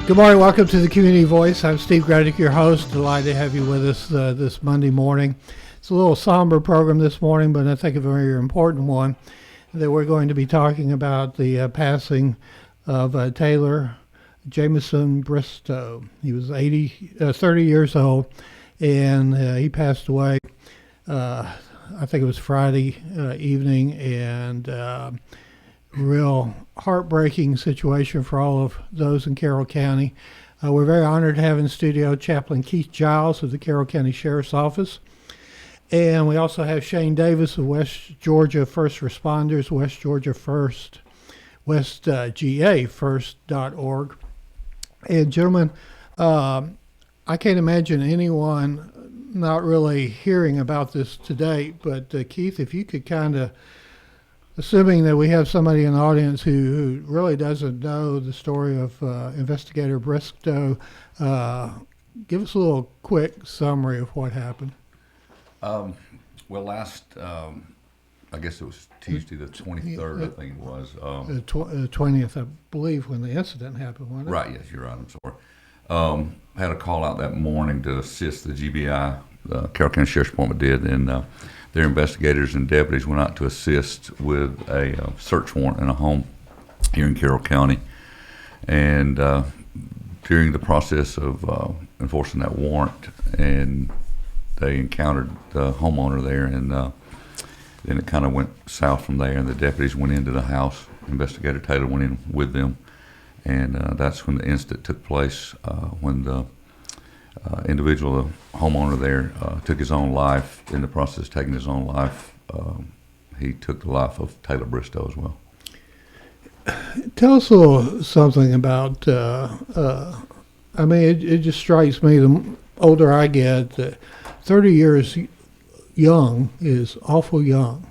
Good morning. Welcome to the Community Voice. I'm Steve Gradick, your host. Delighted to have you with us this Monday morning. It's a little somber program this morning, but I think a very important one. That we're going to be talking about the passing of Taylor Jameson Bristow. He was 30 years old, and he passed away. I think it was Friday evening, and real heartbreaking situation for all of those in Carroll County. We're very honored to have in studio Chaplain Keith Jiles of the Carroll County Sheriff's Office. And we also have Shane Davis of West Georgia First Responders, West Georgia First, WestGAFirst.org. And gentlemen, I can't imagine anyone not really hearing about this today, but Keith, if you could kind of, assuming that we have somebody in the audience who really doesn't know the story of Investigator Bristow, give us a little quick summary of what happened. Well, last, I guess it was Tuesday the 23rd, I think it was. The 20th, I believe, when the incident happened, wasn't it? Right, yes, you're right, I'm sorry. Had a call out that morning to assist the GBI, the Carroll County Sheriff's Department did, and their investigators and deputies went out to assist with a search warrant in a home here in Carroll County. And during the process of enforcing that warrant, and they encountered the homeowner there, and then it kind of went south from there, and the deputies went into the house. Investigator Taylor went in with them, and that's when the incident took place, when the individual, the homeowner there, took his own life. In the process of taking his own life, he took the life of Taylor Bristow as well. Tell us a little something about, I mean, it just strikes me, the older I get, that 30 years young is awful young.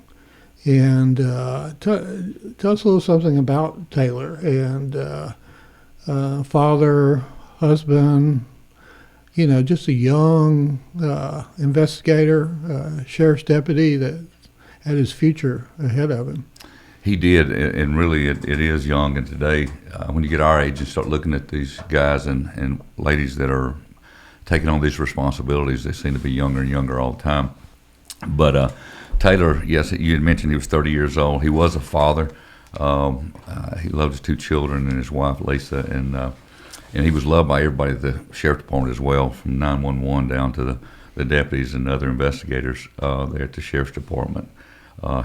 And tell us a little something about Taylor and father, husband, you know, just a young investigator, sheriff's deputy that had his future ahead of him. He did, and really it is young. And today, when you get our age and start looking at these guys and ladies that are taking on these responsibilities, they seem to be younger and younger all the time. But Taylor, yes, you had mentioned he was 30 years old. He was a father. He loved his two children and his wife, Lisa, and he was loved by everybody at the Sheriff's Department as well, from 911 down to the deputies and other investigators there at the Sheriff's Department.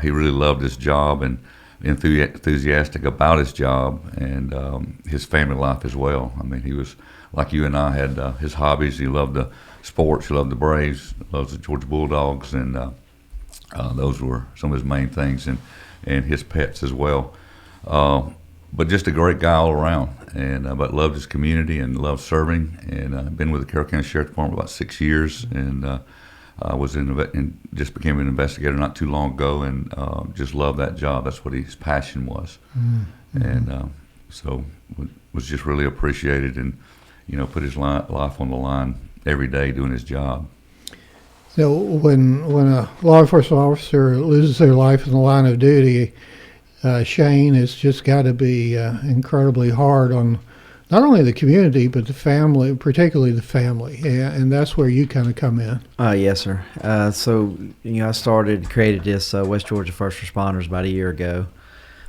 He really loved his job and enthusiastic about his job and his family life as well. I mean, he was, like you and I, had his hobbies. He loved the sports. He loved the Braves, loves the Georgia Bulldogs, and those were some of his main things, and his pets as well. But just a great guy all around, and but loved his community and loved serving. And been with the Carroll County Sheriff's Department about 6 years, and was just became an investigator not too long ago, and just loved that job. That's what his passion was, and so was just really appreciated, and put his life on the line every day doing his job. So when a law enforcement officer loses their life in the line of duty, Shane, it's just got to be incredibly hard on not only the community, but the family, particularly the family, and that's where you kind of come in. Yes, sir. So, I created this West Georgia First Responders about a year ago,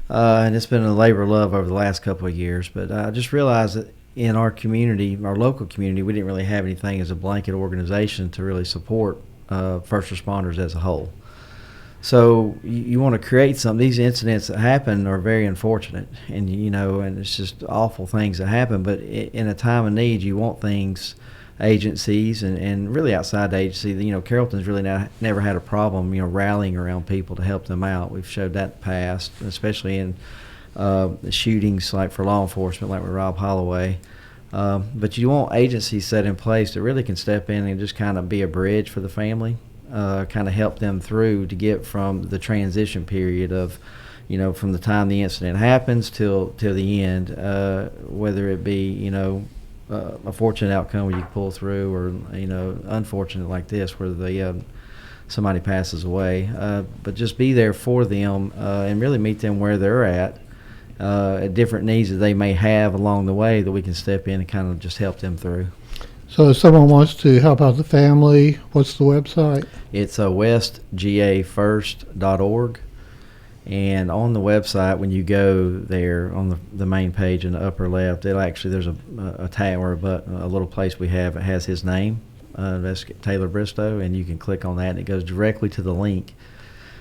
and it's been a labor of love over the last couple of years, but I just realized that in our community, our local community, we didn't really have anything as a blanket organization to really support first responders as a whole. So you want to create some. These incidents that happen are very unfortunate, and and it's just awful things that happen. But in a time of need, you want agencies, and really outside the agency. Carrollton's really never had a problem, rallying around people to help them out. We've showed that in the past, especially in the shootings, like for law enforcement, like with Rob Holloway. But you want agencies set in place that really can step in and just kind of be a bridge for the family. Kind of help them through to get from the transition period of, from the time the incident happens till the end, whether it be, a fortunate outcome where you pull through, or unfortunate like this where somebody passes away. But just be there for them and really meet them where they're at, different needs that they may have along the way that we can step in and kind of just help them through. So if someone wants to help out the family, what's the website? It's westgafirst.org. And on the website, when you go there on the main page in the upper left, there's a tab or a little place we have. It has his name, that's Taylor Bristow, and you can click on that, and it goes directly to the link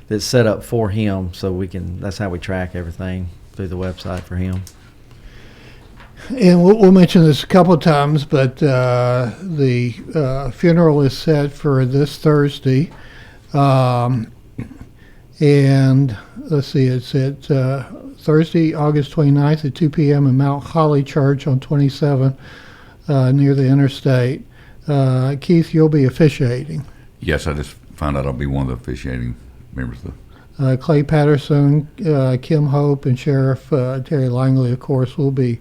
that's set up for him. So that's how we track everything through the website for him. And we'll mention this a couple of times, but the funeral is set for this Thursday. And let's see, it's at Thursday, August 29th at 2 p.m. in Mount Holly Church on 27 near the interstate. Keith, you'll be officiating. Yes, I just found out I'll be one of the officiating members of Clay Patterson, Kim Hope, and Sheriff Terry Langley, of course, will be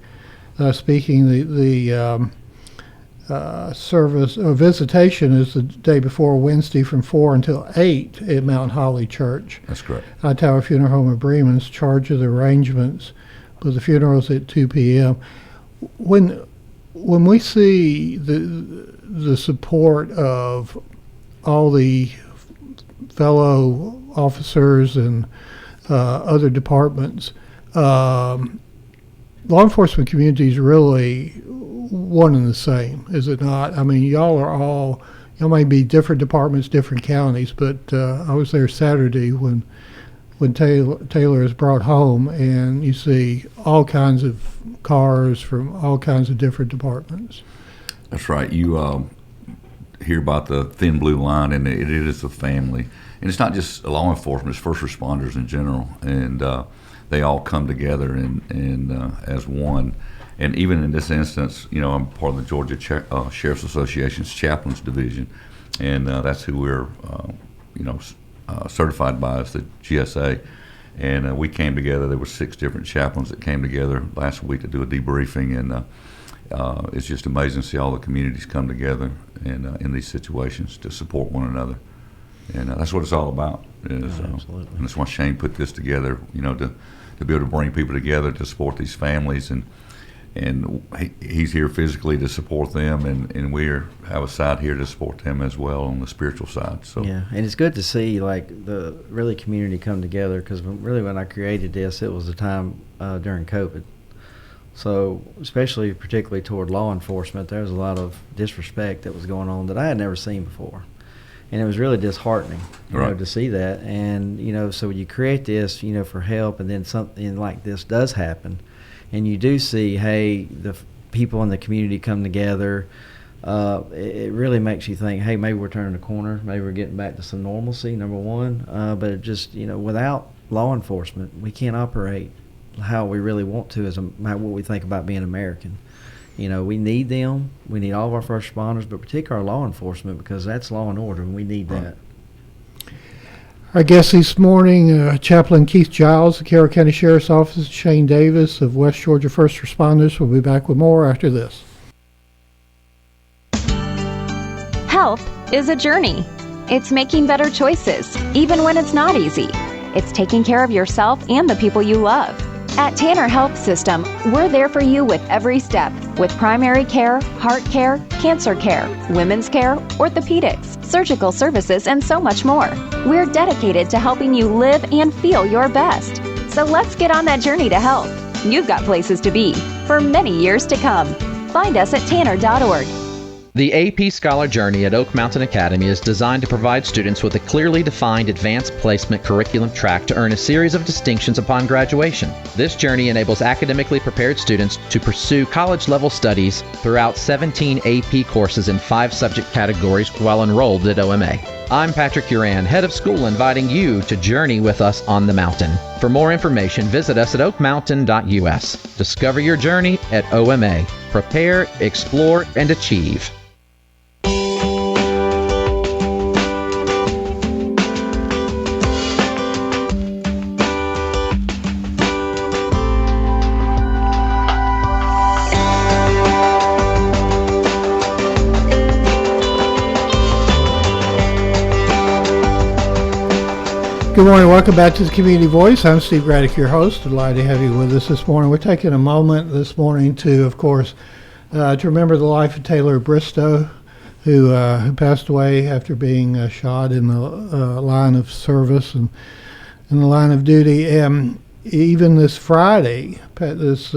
speaking. The service or visitation is the day before Wednesday from 4 until 8 at Mount Holly Church. That's correct. Hightower Funeral Home of Bremen's charge of the arrangements, but the funeral's at 2 p.m. When we see the support of all the fellow officers and other departments, law enforcement community is really one and the same, is it not? I mean, y'all may be different departments, different counties, but I was there Saturday when Taylor is brought home, and you see all kinds of cars from all kinds of different departments. That's right. You hear about the thin blue line, and it is a family. And it's not just law enforcement, it's first responders in general. And they all come together and as one. And even in this instance, I'm part of the Georgia Sheriff's Association's Chaplains Division, and that's who we're, certified by as the GSA. And we came together. There were 6 different chaplains that came together last week to do a debriefing, and it's just amazing to see all the communities come together and in these situations to support one another. And that's what it's all about. Absolutely. And that's why Shane put this together, to be able to bring people together to support these families. And he's here physically to support them, and we have a side here to support them as well on the spiritual side. So yeah, and it's good to see the really community come together, because when I created this, it was a time during COVID. So particularly toward law enforcement, there was a lot of disrespect that was going on that I had never seen before. And it was really disheartening, to see that. And, so you create this, for help, and then something like this does happen. And you do see, hey, the people in the community come together. It really makes you think, hey, maybe we're turning a corner. Maybe we're getting back to some normalcy, number one. But it just, without law enforcement, we can't operate how we really want to what we think about being American. We need them. We need all of our first responders, but particularly our law enforcement, because that's law and order, and we need that. Our guest this morning, Chaplain Keith Jiles, the Carroll County Sheriff's Office, Shane Davis of West Georgia First Responders. We'll be back with more after this. Health is a journey. It's making better choices, even when it's not easy. It's taking care of yourself and the people you love. At Tanner Health System, we're there for you with every step, with primary care, heart care, cancer care, women's care, orthopedics, surgical services, and so much more. We're dedicated to helping you live and feel your best. So let's get on that journey to health. You've got places to be for many years to come. Find us at tanner.org. The AP Scholar Journey at Oak Mountain Academy is designed to provide students with a clearly defined advanced placement curriculum track to earn a series of distinctions upon graduation. This journey enables academically prepared students to pursue college-level studies throughout 17 AP courses in 5 subject categories while enrolled at OMA. I'm Patrick Uran, head of school, inviting you to journey with us on the mountain. For more information, visit us at oakmountain.us. Discover your journey at OMA. Prepare, explore, and achieve. Good morning. Welcome back to the Community Voice. I'm Steve Braddock, your host. Delighted to have you with us this morning. We're taking a moment this morning to, of course, to remember the life of Taylor Bristow, who passed away after being shot in the line of service and in the line of duty. And even this Friday, past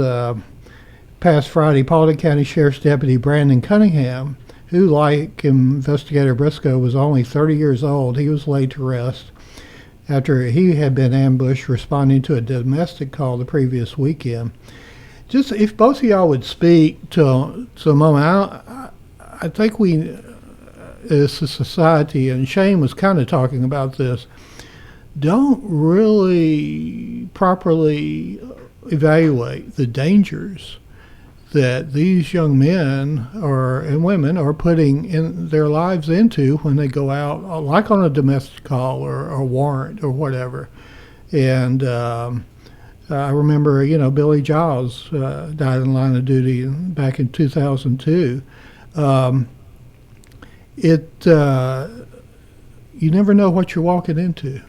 Friday, Paulding County Sheriff's Deputy Brandon Cunningham, who, like Investigator Bristow, was only 30 years old, he was laid to rest after he had been ambushed responding to a domestic call the previous weekend. Just if both of y'all would speak to a moment, I think we, as a society, and Shane was kind of talking about this, don't really properly evaluate the dangers that these young men and women are putting in their lives into when they go out, like on a domestic call or a warrant or whatever. And I remember, Billy Jiles died in line of duty back in 2002. You never know what you're walking into.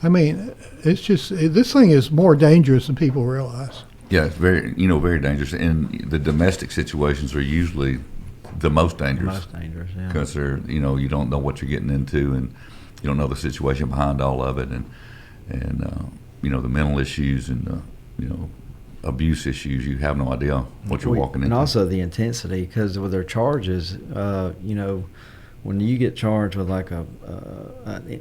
I mean, it's just, this thing is more dangerous than people realize. Yeah, it's very dangerous. And the domestic situations are usually the most dangerous. Yeah. Because they're, you don't know what you're getting into, and you don't know the situation behind all of it, and the mental issues and abuse issues. You have no idea what you're walking into. And also the intensity, because with their charges, when you get charged with like a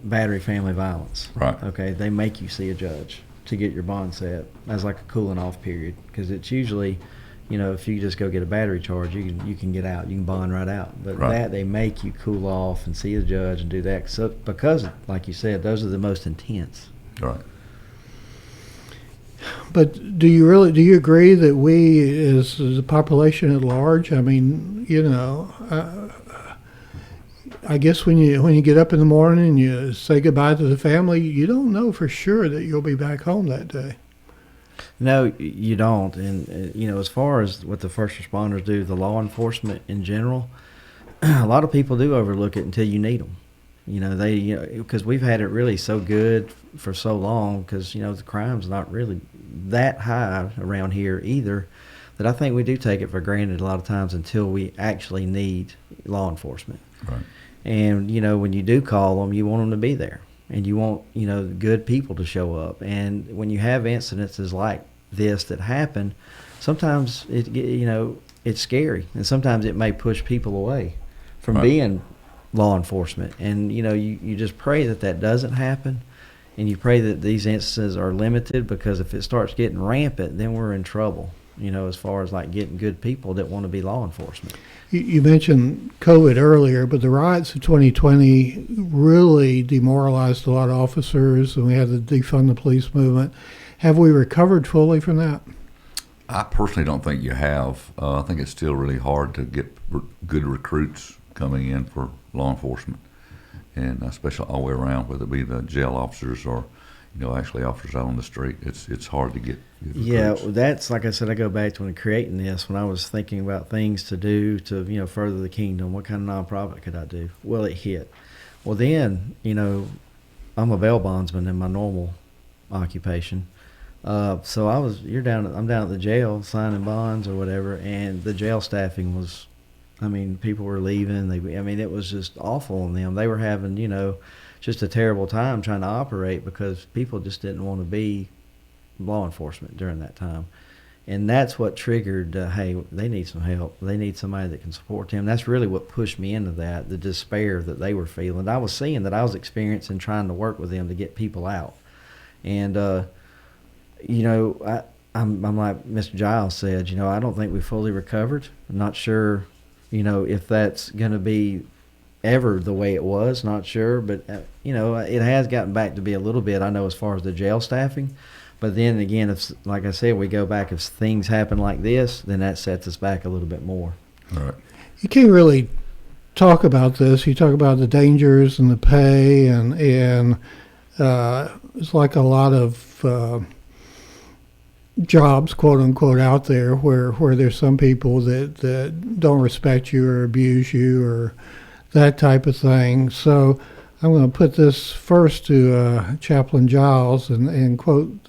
battery family violence, right? Okay, they make you see a judge to get your bond set as like a cooling off period, because it's usually, if you just go get a battery charge, you can get out, you can bond right out. But right. That they make you cool off and see a judge and do that. So because, like you said, those are the most intense. Right. But do you agree that we, as a population at large, I mean, I guess when you get up in the morning and you say goodbye to the family, you don't know for sure that you'll be back home that day. No, you don't. And, as far as what the first responders do, the law enforcement in general, a lot of people do overlook it until you need them. Because we've had it really so good for so long, because, the crime's not really that high around here either, that I think we do take it for granted a lot of times until we actually need law enforcement. Right. And, when you do call them, you want them to be there. And you want, good people to show up. And when you have incidences like this that happen, sometimes it's scary. And sometimes it may push people away from right. being law enforcement. And, you just pray that doesn't happen. And you pray that these instances are limited, because if it starts getting rampant, then we're in trouble, as far as like getting good people that want to be law enforcement. You mentioned COVID earlier, but the riots of 2020 really demoralized a lot of officers, and we had the defund the police movement. Have we recovered fully from that? I personally don't think you have. I think it's still really hard to get good recruits coming in for law enforcement, and especially all the way around, whether it be the jail officers or actually officers out on the street. It's hard to get good recruits. Yeah, that's, like I said, I go back to when creating this, when I was thinking about things to do to further the kingdom. What kind of nonprofit could I do? Well, it hit. Well, then I'm a bail bondsman in my normal occupation. So I'm down at the jail signing bonds or whatever, and the jail staffing was, people were leaving. It was just awful on them. They were having, just a terrible time trying to operate, because people just didn't want to be law enforcement during that time. And that's what triggered, hey, they need some help. They need somebody that can support them. That's really what pushed me into that, the despair that they were feeling. I was seeing that I was experiencing, trying to work with them to get people out. And, I'm like Mr. Jiles said, I don't think we fully recovered. I'm not sure, if that's going to be ever the way it was, not sure. But, it has gotten back to be a little bit, I know, as far as the jail staffing. But then again, if, like I said, we go back, if things happen like this, then that sets us back a little bit more. All right. You can't really talk about this. You talk about the dangers and the pay, and it's like a lot of jobs, quote unquote, out there where there's some people that don't respect you or abuse you or that type of thing. So I'm going to put this first to Chaplain Jiles and quote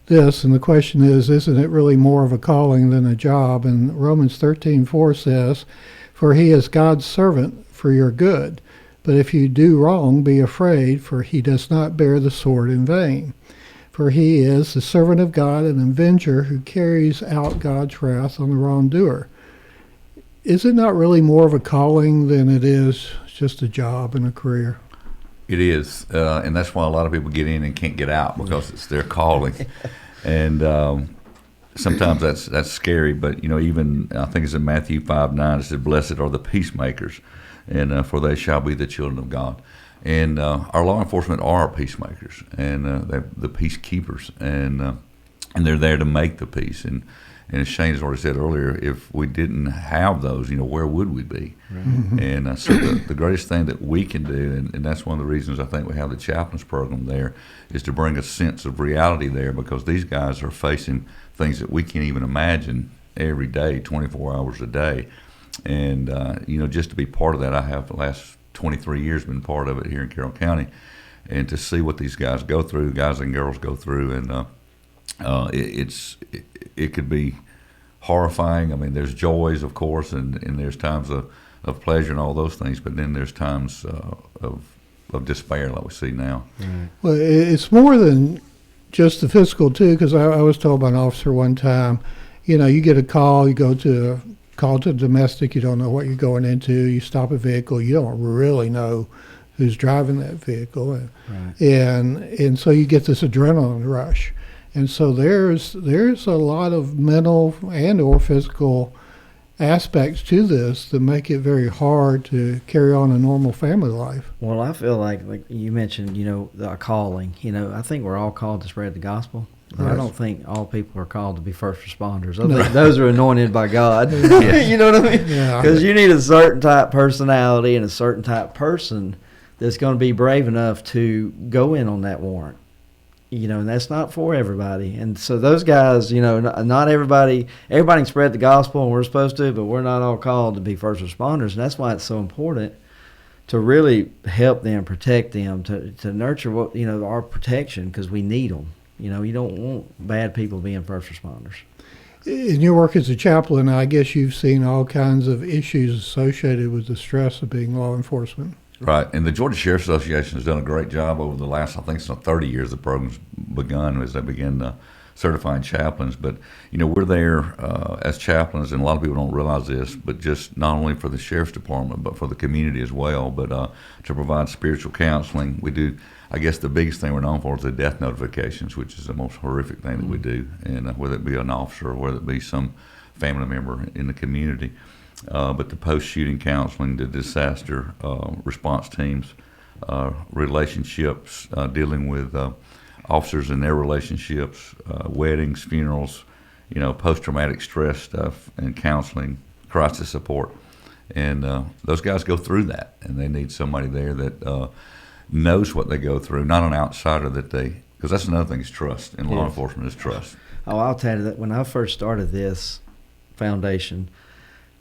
this, and the question is, isn't it really more of a calling than a job? And Romans 13:4 says, "For he is God's servant for your good. But if you do wrong, be afraid, for he does not bear the sword in vain. For he is the servant of God, an avenger who carries out God's wrath on the wrongdoer." Is it not really more of a calling than it is just a job and a career? It is, and that's why a lot of people get in and can't get out, because it's their calling. And sometimes that's scary, but even I think it's in Matthew 5:9, it says, "Blessed are the peacemakers, and for they shall be the children of God." And our law enforcement are peacemakers, and they're the peacekeepers, and they're there to make the peace. And as Shane has already said earlier, if we didn't have those, where would we be? Right. Mm-hmm. And so the greatest thing that we can do, and that's one of the reasons I think we have the chaplains program there, is to bring a sense of reality there, because these guys are facing things that we can't even imagine every day, 24 hours a day. And, just to be part of that, I have the last 23 years been part of it here in Carroll County, and to see what these guys go through, guys and girls go through, and it could be horrifying. I mean, there's joys, of course, and there's times of pleasure and all those things, but then there's times of despair like we see now. Right. Well, it's more than just the physical, too, because I was told by an officer one time, you get a call, you go to call to domestic, you don't know what you're going into, you stop a vehicle, you don't really know who's driving that vehicle, right. and so you get this adrenaline rush. And so there's a lot of mental and or physical aspects to this that make it very hard to carry on a normal family life. Well, I feel like you mentioned, the calling. I think we're all called to spread the gospel. Yes. I don't think all people are called to be first responders. Those are anointed by God. You know what I mean? Because you need a certain type personality and a certain type person that's going to be brave enough to go in on that warrant. And that's not for everybody. And so those guys, not everybody can spread the gospel, and we're supposed to, but we're not all called to be first responders. And that's why it's so important to really help them, protect them, to nurture what, our protection, because we need them. You don't want bad people being first responders. In your work as a chaplain, I guess you've seen all kinds of issues associated with the stress of being law enforcement. Right, and the Georgia Sheriff's Association has done a great job over the last, I think it's 30 years the program's begun as they begin certifying chaplains. But, we're there as chaplains, and a lot of people don't realize this, but just not only for the Sheriff's Department, but for the community as well, but to provide spiritual counseling. We do, I guess the biggest thing we're known for is the death notifications, which is the most horrific thing that we do, and whether it be an officer or whether it be some family member in the community. But the post-shooting counseling, the disaster response teams, relationships, dealing with officers and their relationships, weddings, funerals, post-traumatic stress stuff, and counseling, crisis support. And those guys go through that, and they need somebody there that knows what they go through, not an outsider because that's another thing is trust, and law enforcement is trust. Oh, I'll tell you that when I first started this foundation,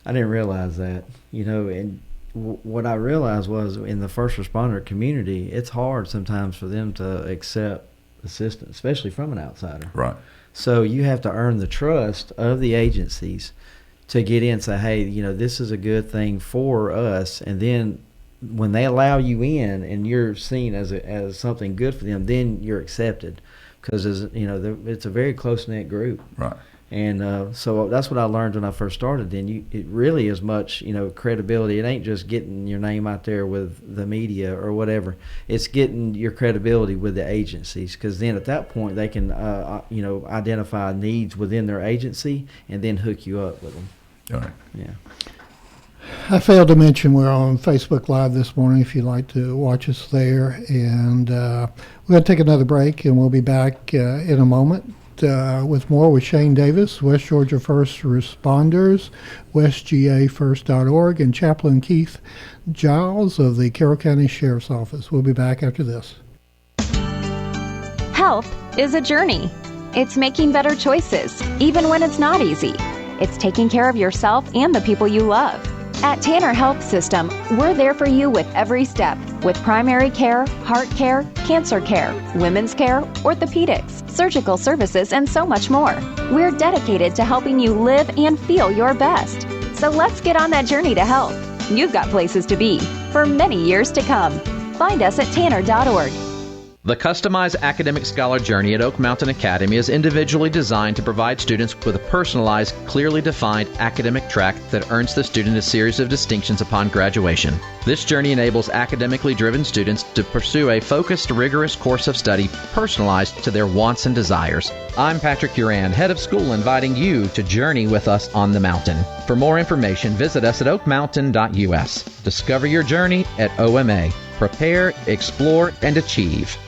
I didn't realize that, and what I realized was in the first responder community, it's hard sometimes for them to accept assistance, especially from an outsider. Right. So you have to earn the trust of the agencies to get in and say, hey, this is a good thing for us. And then when they allow you in and you're seen as something good for them, then you're accepted, because it's a very close-knit group. Right. And so that's what I learned when I first started. Then it really is much, credibility. It ain't just getting your name out there with the media or whatever. It's getting your credibility with the agencies, because then at that point they can, identify needs within their agency and then hook you up with them. All right. Yeah. I failed to mention we're on Facebook Live this morning if you'd like to watch us there. And we're going to take another break, and we'll be back in a moment. With more with Shane Davis, West Georgia First Responders, westgafirst.org, and Chaplain Keith Jiles of the Carroll County Sheriff's Office. We'll be back after this. Health is a journey. It's making better choices, even when it's not easy. It's taking care of yourself and the people you love. At Tanner Health System, we're there for you with every step, with primary care, heart care, cancer care, women's care, orthopedics, surgical services, and so much more. We're dedicated to helping you live and feel your best. So let's get on that journey to health. You've got places to be for many years to come. Find us at tanner.org. The customized academic scholar journey at Oak Mountain Academy is individually designed to provide students with a personalized, clearly defined academic track that earns the student a series of distinctions upon graduation. This journey enables academically driven students to pursue a focused, rigorous course of study personalized to their wants and desires. I'm Patrick Uran, head of school, inviting you to journey with us on the mountain. For more information, visit us at oakmountain.us. Discover your journey at OMA. Prepare, explore, and achieve.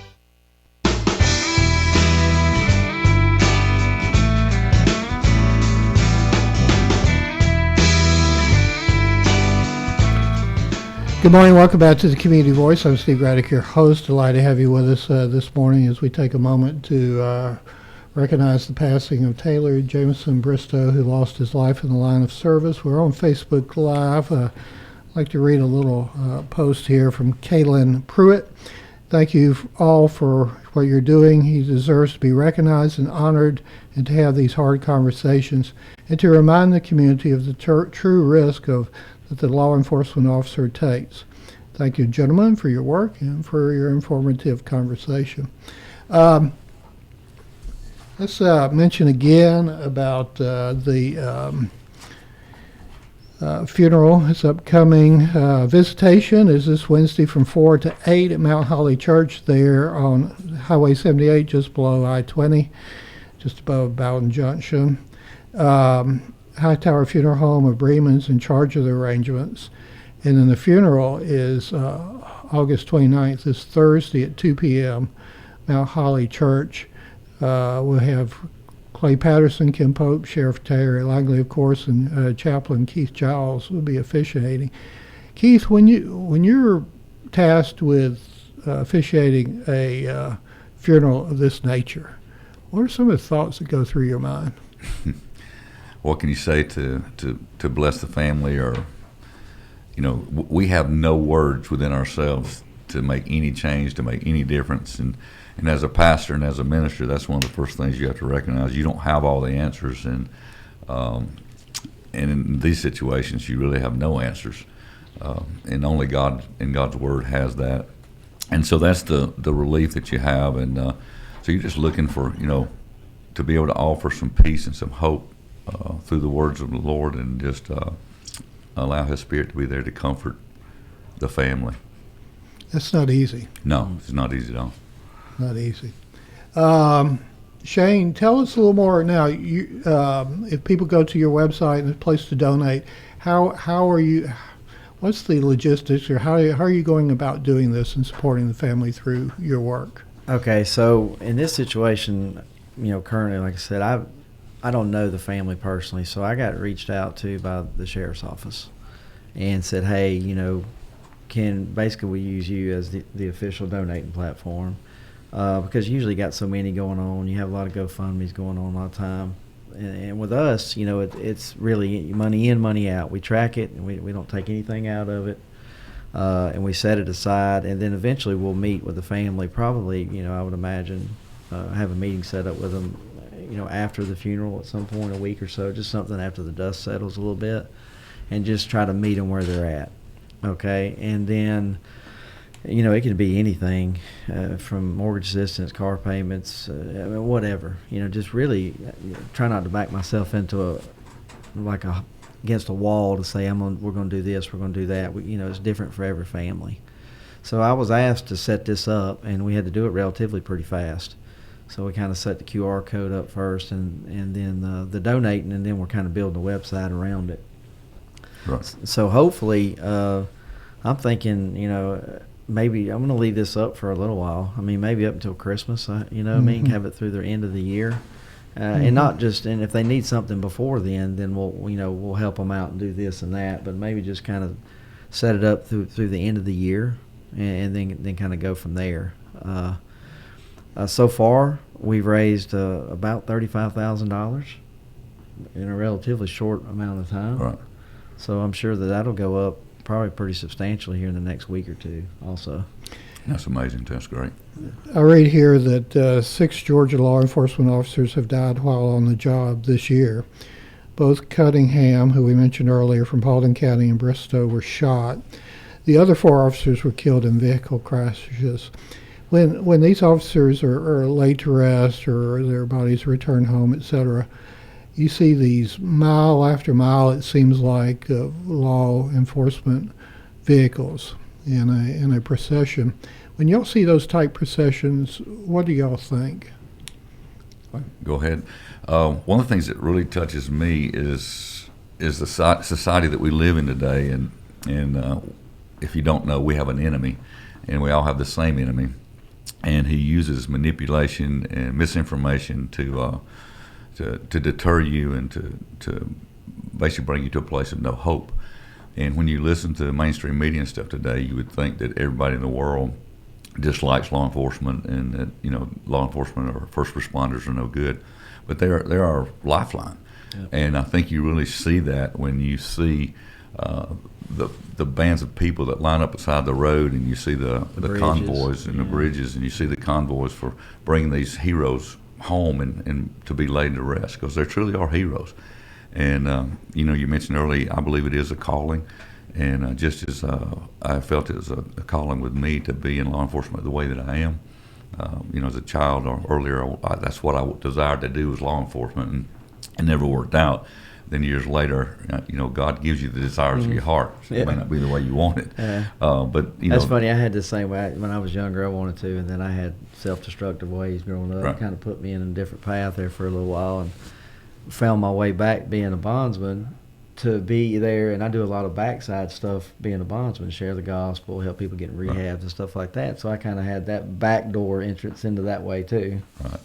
Good morning. Welcome back to the Community Voice. I'm Steve Graddick, your host. Delighted to have you with us this morning as we take a moment to recognize the passing of Taylor Jameson Bristow, who lost his life in the line of service. We're on Facebook Live. I'd like to read a little post here from Kaylin Pruitt. Thank you all for what you're doing. He deserves to be recognized and honored, and to have these hard conversations, and to remind the community of the true risk of that the law enforcement officer takes. Thank you, gentlemen, for your work and for your informative conversation. Let's mention again about the funeral. It's upcoming. Visitation is this Wednesday from 4 to 8 at Mount Holly Church there on Highway 78, just below I-20, just above Bowden Junction. Hightower Funeral Home of Bremen's in charge of the arrangements. And then the funeral is August 29th, this Thursday at 2 p.m., Mount Holly Church. We'll have Clay Patterson, Kim Pope, Sheriff Terry Langley, of course, and Chaplain Keith Jiles will be officiating. Keith, when you're tasked with officiating a funeral of this nature, what are some of the thoughts that go through your mind? What can you say to bless the family? Or, we have no words within ourselves to make any change, to make any difference. And as a pastor and as a minister, that's one of the first things you have to recognize. You don't have all the answers, and in these situations, you really have no answers. And only God and God's Word has that. And so that's the relief that you have. And so you're just looking for, to be able to offer some peace and some hope through the words of the Lord, and just allow His Spirit to be there to comfort the family. That's not easy. No, it's not easy at all. Not easy. Shane, tell us a little more now. If people go to your website and there's a place to donate, how are you? What's the logistics, or how are you going about doing this and supporting the family through your work? Okay, so in this situation, currently, like I said, I don't know the family personally, so I got reached out to by the sheriff's office and said, hey, basically we use you as the official donating platform, because you usually got so many going on. You have a lot of GoFundMe's going on a lot of time. And with us, it's really money in, money out. We track it, and we don't take anything out of it, and we set it aside, and then eventually we'll meet with the family, probably, I would imagine, have a meeting set up with them, after the funeral at some point, a week or so, just something after the dust settles a little bit, and just try to meet them where they're at. Okay, and then, it can be anything from mortgage assistance, car payments, whatever. Just really try not to back myself into against a wall to say we're going to do this, we're going to do that. It's different for every family. So I was asked to set this up, and we had to do it relatively pretty fast. So we kind of set the QR code up first, and then the donating, and then we're kind of building a website around it. Right. So hopefully, I'm thinking, maybe I'm going to leave this up for a little while. I mean, maybe up until Christmas. Have it through the end of the year, and not just. And if they need something before then we'll help them out and do this and that. But maybe just kind of set it up through the end of the year, and then kind of go from there. So far, we've raised about $35,000 in a relatively short amount of time. Right. So I'm sure that'll go up probably pretty substantially here in the next week or two also. That's amazing. That's great. I read here that 6 Georgia law enforcement officers have died while on the job this year. Both Cunningham, who we mentioned earlier from Paulding County, and Bristow were shot. The other 4 officers were killed in vehicle crashes. When these officers are laid to rest or their bodies return home, etc., you see these mile after mile, it seems like, law enforcement vehicles in a procession. When y'all see those type processions, what do y'all think? Go ahead. One of the things that really touches me is the society that we live in today, and if you don't know, we have an enemy, and we all have the same enemy, and he uses manipulation and misinformation to deter you and to basically bring you to a place of no hope. And when you listen to mainstream media and stuff today, you would think that everybody in the world dislikes law enforcement, and that law enforcement or first responders are no good, but they're our lifeline. Yep. And I think you really see that when you see the bands of people that line up beside the road, and you see the convoys and the bridges, and you see the convoys for bringing these heroes home and to be laid to rest, because they truly are heroes. And you mentioned earlier, I believe it is a calling. And just as I felt it was a calling with me to be in law enforcement the way that I am, as a child or earlier, that's what I desired to do was law enforcement, and it never worked out. Then years later, God gives you the desires of your heart. So it may not be the way you want it. But that's funny. I had the same way when I was younger. I wanted to, and then I had self-destructive ways growing up. Right. It kind of put me in a different path there for a little while, and found my way back being a bondsman. To be there, and I do a lot of backside stuff being a bondsman, share the gospel, help people get in rehabs and stuff like that. So I kind of had that backdoor entrance into that way too. Right.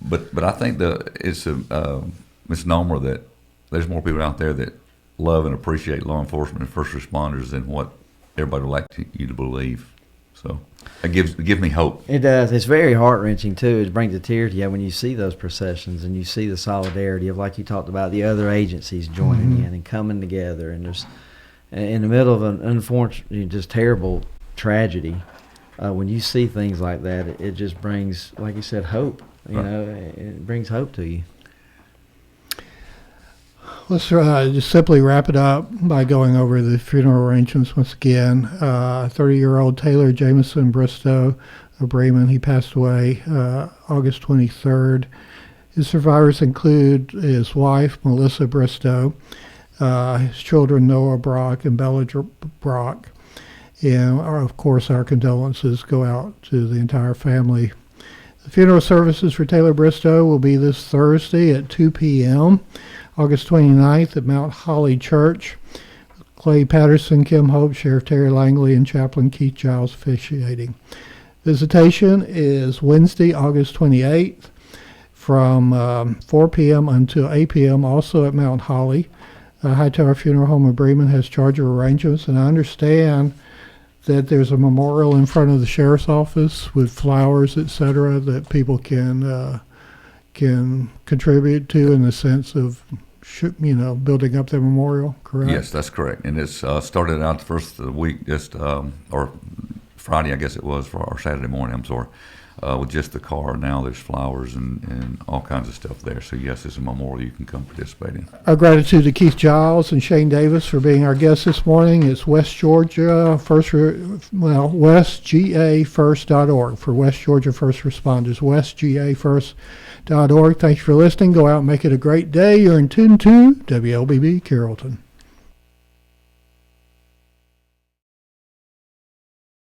But I think it's a misnomer that there's more people out there that love and appreciate law enforcement and first responders than what everybody would like you to believe. So it gives me hope. It does. It's very heart-wrenching, too. It brings a tear to you when you see those processions and you see the solidarity of, like you talked about, the other agencies joining in and coming together. And there's, in the middle of an unfortunate, just terrible tragedy, when you see things like that, it just brings, like you said, hope. It brings hope to you. Let's just simply wrap it up by going over the funeral arrangements once again. 30-year-old Taylor Jameson Bristow of Bremen, he passed away August 23rd. His survivors include his wife, Melissa Bristow, his children, Noah Brock and Bella Brock. And, of course, our condolences go out to the entire family. The funeral services for Taylor Bristow will be this Thursday at 2 p.m., August 29th at Mount Holly Church. Clay Patterson, Kim Hope, Sheriff Terry Langley, and Chaplain Keith Jiles officiating. Visitation is Wednesday, August 28th from 4 p.m. until 8 p.m. also at Mount Holly. Hightower Funeral Home of Bremen has charge of arrangements, and I understand that there's a memorial in front of the sheriff's office with flowers, etc., that people can contribute to in the sense of building up their memorial, correct? Yes, that's correct. And it's started out the first of the week, or Friday, I guess it was, or Saturday morning, I'm sorry, with just the car. Now there's flowers and all kinds of stuff there. So, yes, it's a memorial you can come participate in. Our gratitude to Keith Jiles and Shane Davis for being our guests this morning. It's West Georgia westgafirst.org for West Georgia First Responders, westgafirst.org. Thank you for listening. Go out and make it a great day. You're in tune to WLBB Carrollton.